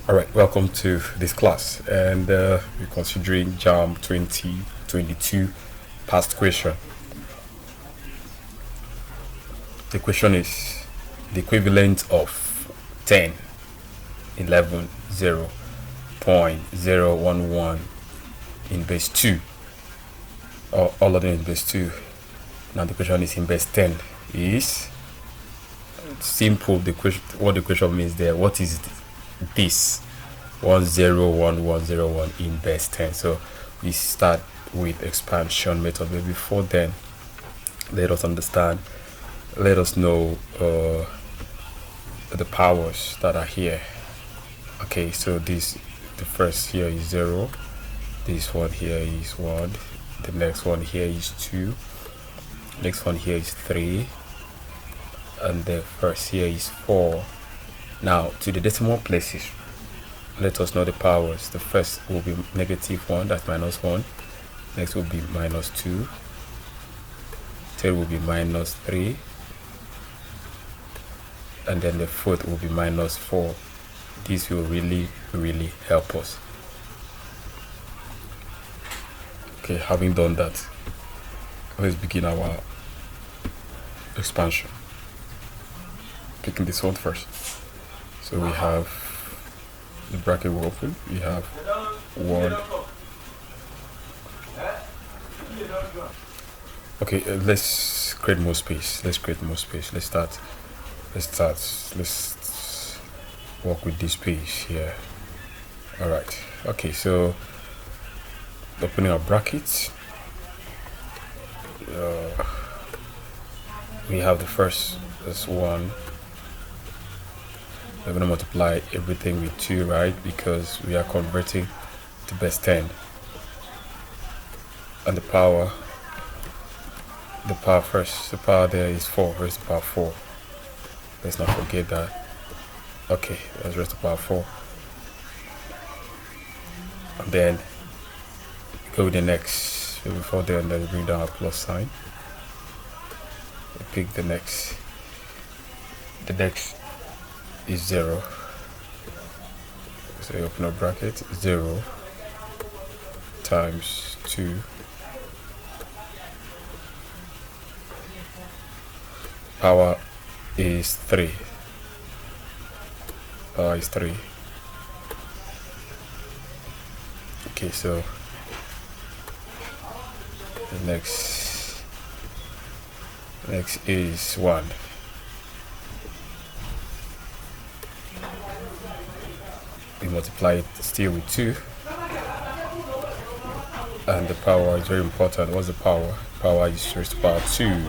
Alright, welcome to this class, and we're considering JAMB 2022 past question. The question is the equivalent of 10, 11, 0.011 in base 2, or all of them in base 2. Now the question is in base 10. Is simple. What the question means there, what is this 101101 in base 10? So we start with expansion method, but before then let us know the powers that are here. Okay, so the first here is 0, this one here is 1, the next one here is 2, next one here is 3, and the first here is 4. Now to the decimal places, let us know the powers. The first will be -1, that's -1. Next will be -2. Third will be -3. And then the fourth will be -4. This will really help us. Okay, having done that, let's begin our expansion. Picking this one first. So we have the bracket will open. We have 1. Okay, let's create more space. Let's work with this space here. All right. Okay, so opening our brackets. We have the first as 1. We're going to multiply everything with 2, right? Because we are converting to base 10. And the power first, the power there is 4. Where's the power 4? Let's not forget that. Okay, let's raise the power 4. And then go with the next. So before then, let's bring down our plus sign. We pick the next. The next is 0. So you open a bracket, 0 times 2 power is 3. Power is 3. Okay, so the next is 1. We multiply it still with 2, and the power is very important. What's the power? Power is raised to power 2.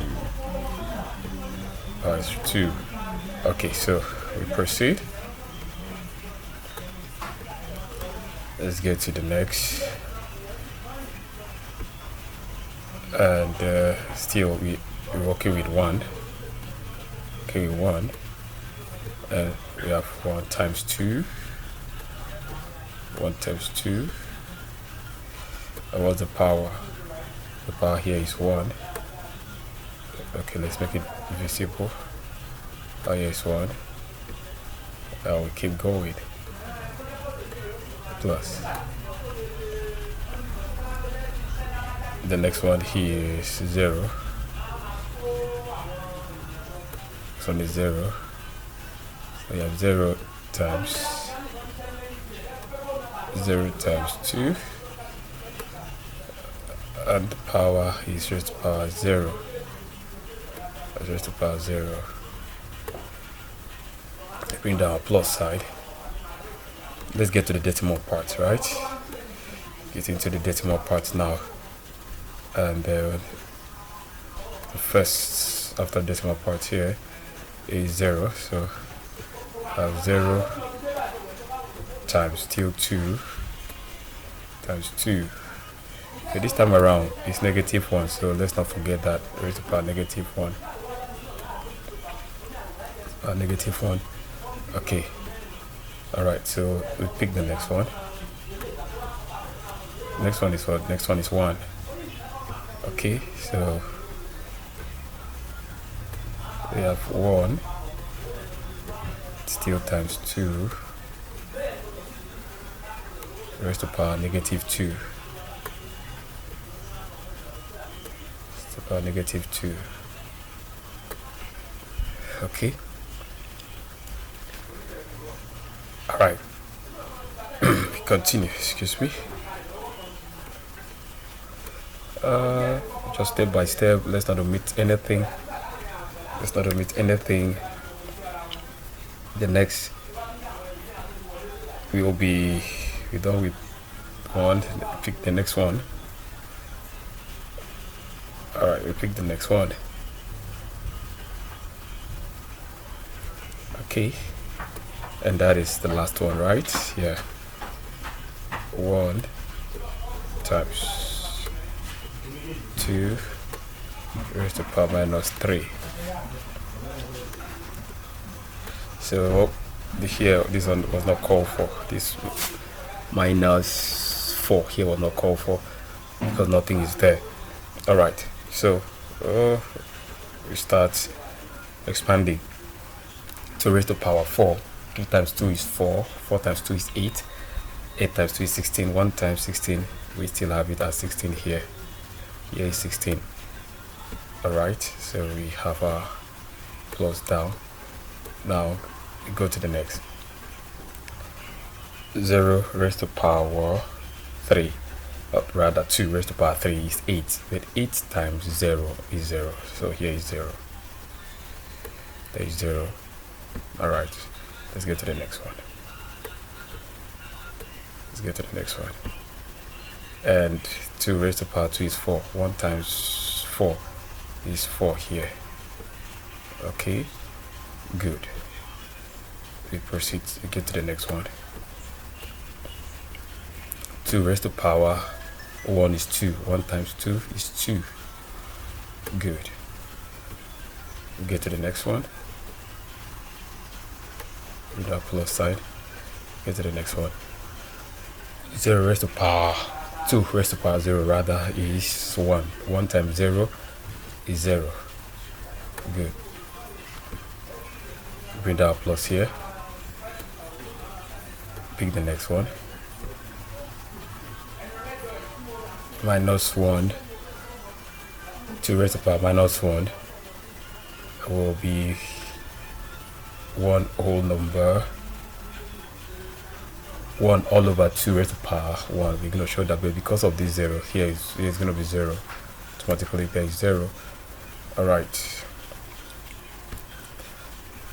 Power is 2. Okay, so we proceed. Let's get to the next, and still we're working with 1. Okay, 1, and we have 1 times 2. 1 times 2. And what's the power? The power here is 1. Okay, let's make it visible. Power here is 1. Now we keep going. Plus. The next one here is 0. This one is 0. So you have 0 times 0 times 2, and the power is raised to power 0. That's raised to power 0. Bring down our plus side. Let's get to the decimal parts, right? Get into the decimal parts now. And the first after decimal part here is 0. So I have 0 times still 2 times 2. Okay, this time around it's -1, so let's not forget that. Raised to power -1. -1. Okay. Alright, so we pick the next one. Next one is what? Next one is 1. Okay, so we have 1 still times 2 raised to power negative 2 raised to power negative 2. Okay, all right. We continue, excuse me. Just step by step. Let's not omit anything. The next we will be done with one. Pick the next one. All right, we pick the next one. Okay, and that is the last one, right? Yeah. 1 times 2 raised to power minus 3. So this one was not called for. This minus 4 here was not called for because nothing is there. All right, so we start expanding. 2 raised to power 4. 2 times 2 is 4. 4 times 2 is 8. 8 times 2 is 16. 1 times 16, we still have it as 16 here. Here is 16. Alright, so we have our plus down. Now we go to the next. 0 raised to power 3. Rather 2 raised to power 3 is 8. But 8 times 0 is 0. So here is 0. There is 0. Alright, let's go to the next one. And 2 raised to power 2 is 4. 1 times 4 is 4 here. Okay, good. We proceed to get to the next one. 2 raised to power 1 is 2. 1 times 2 is 2. Good. We get to the next one. With our plus side. Get to the next one. 0 raised to power 2 raised to power 0 rather is 1. 1 times 0 is 0. Good. Bring down plus here. Pick the next one. Minus 1. 2 raised to power minus 1 will be one whole number. 1 all over 2 raised to power 1. We're going to show that, but because of this 0 here is going to be 0. Automatically there is 0. Alright.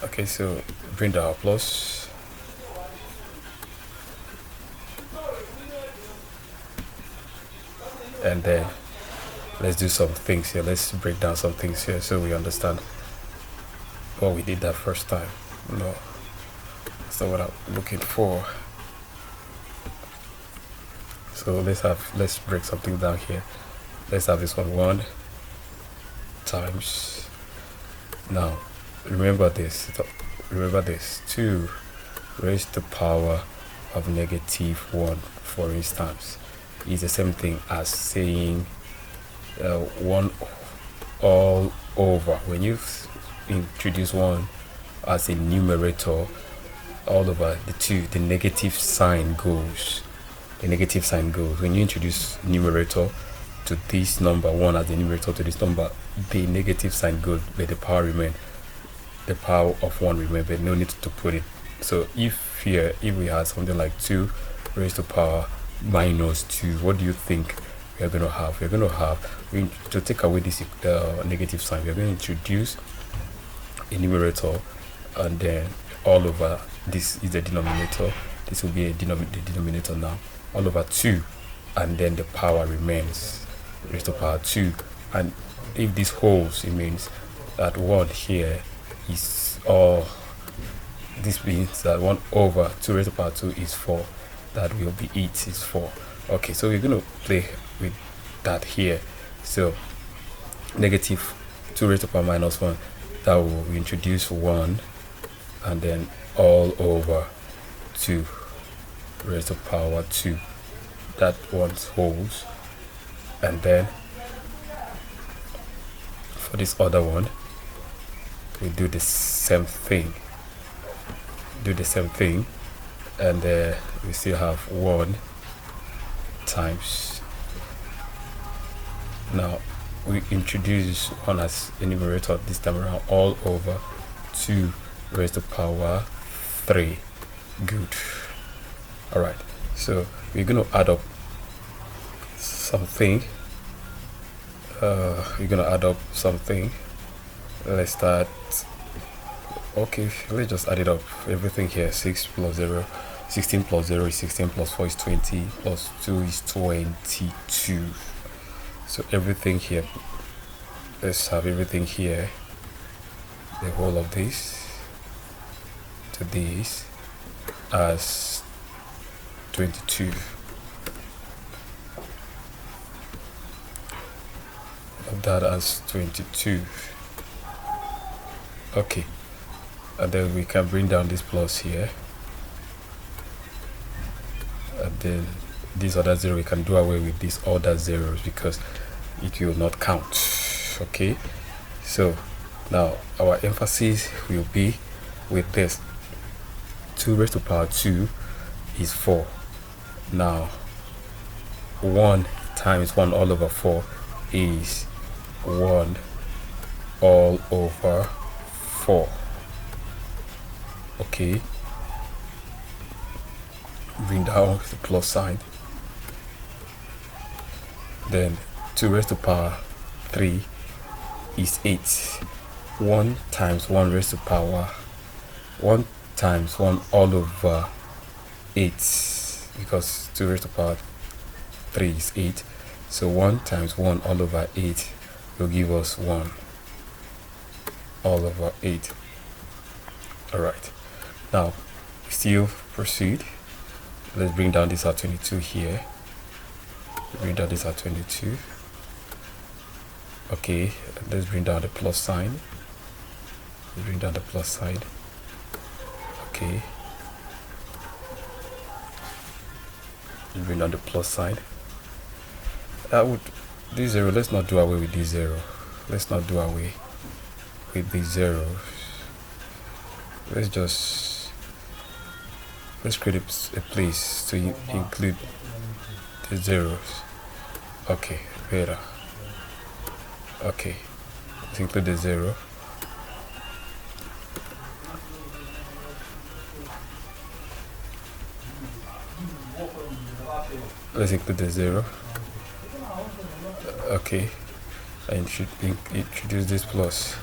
Okay, so bring down our plus. And then let's do some things here. Let's break down some things here so we understand what we did that first time. No, that's not what I'm looking for. So let's break something down here. Let's have this one times. Now remember this 2 raised to power of negative 1, for instance, is the same thing as saying 1 all over. When you introduce 1 as a numerator, all over the 2, the negative sign goes. When you introduce numerator to this number, 1 as the numerator to this number, the negative sign goes, but the power remains. The power of 1 remains, but no need to put it. So if we had something like 2 raised to power minus 2, what do you think we are going to have? We're going to have, to take away this negative sign, we're going to introduce a numerator, and then all over, this is the denominator, this will be the denominator now, all over 2, and then the power remains raised to power 2. And if this holds, it means that 1 here is all. This means that 1 over 2 raised to power 2 is 4. That will be 8 is 4. Okay, so we're going to play with that here. So negative 2 raised to power minus 1, that will introduce 1, and then all over 2 raised to power 2. That one holds. And then for this other one, we do the same thing. And we still have 1 times. Now we introduce one as a numerator this time around, all over 2 raised to power 3. Good. All right, so we're going to add up something. Let's start. Okay, let's just add it up. Everything here, 6 plus 0, 16 plus 0 is 16, plus 4 is 20, plus 2 is 22. So everything here, let's have everything here, the whole of this to this as 22. Of that as 22. Okay, and then we can bring down this plus here, and then this other 0, we can do away with these other zeros because it will not count. Okay, so now our emphasis will be with this. 2 raised to power 2 is 4. Now 1 times 1 all over 4 is 1 all over 4. Okay, bring down the plus sign. Then 2 raised to power 3 is 8. 1 times 1 raised to power 1 times 1 all over 8, because 2 raised to power 3 is 8. So 1 times 1 all over 8 will give us 1 all over 8. All right, now still proceed. Let's bring down this at 22 here. Bring down this at 22. Okay, let's bring down the plus sign. Bring down the plus sign. Okay, bring down the plus sign. This 0, let's not do away with this 0. Let's not do away with these zeros. Let's create a place to include the zeros. Okay, better. Okay, let's include the 0. Let's include the 0. Okay, and should introduce this plus.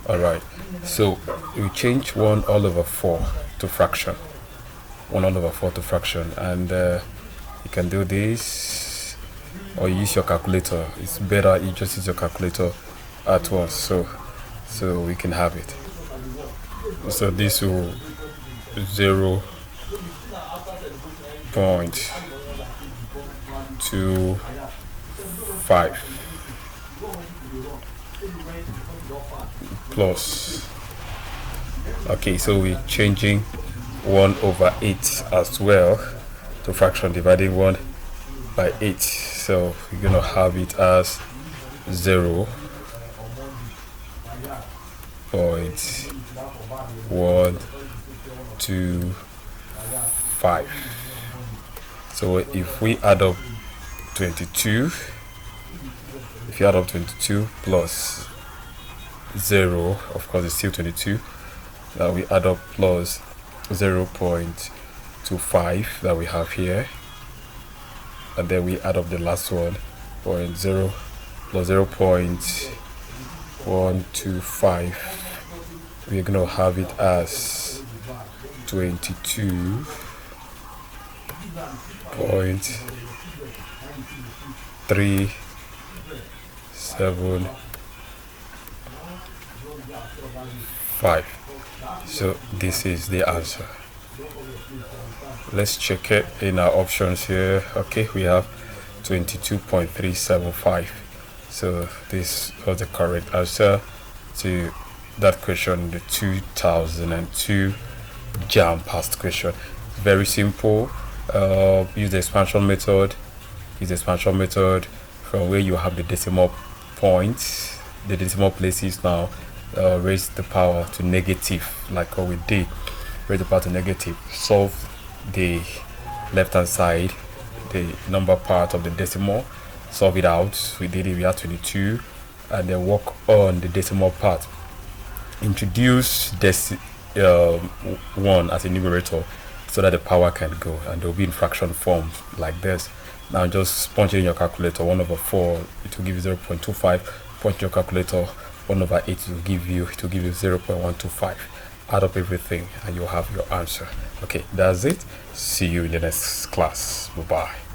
All right, so we change 1 all over 4 to fraction. 1 all over 4 to fraction, and you can do this or use your calculator. It's better you just use your calculator at once, so we can have it. So this will 0.25 plus. Okay, so we're changing 1 over 8 as well to fraction, dividing 1 by 8. So we're gonna have it as 0.125. So if we add up 22, plus 0, of course it's still 22. Now we add up plus 0.25 that we have here, and then we add up the last one, 0 plus 0.125. we're going to have it as 22.375. So this is the answer. Let's check it in our options here. Okay, we have 22.375. So this was the correct answer to that question, the 2002 JAMB past question. Very simple. Use the expansion method. From where you have the decimal points, the decimal places. Now raise the power to negative, like what we did. Raise the power to negative. Solve the left hand side, the number part of the decimal, solve it out. We did it, we had 22, and then work on the decimal part. Introduce this 1 as a numerator so that the power can go, and they'll be in fraction form like this. Now just punch it in your calculator. 1/4, it will give you 0.25. Punch your calculator. 1/8, it will give you 0.125. Add up everything and you'll have your answer. Okay, that's it. See you in the next class. Bye bye.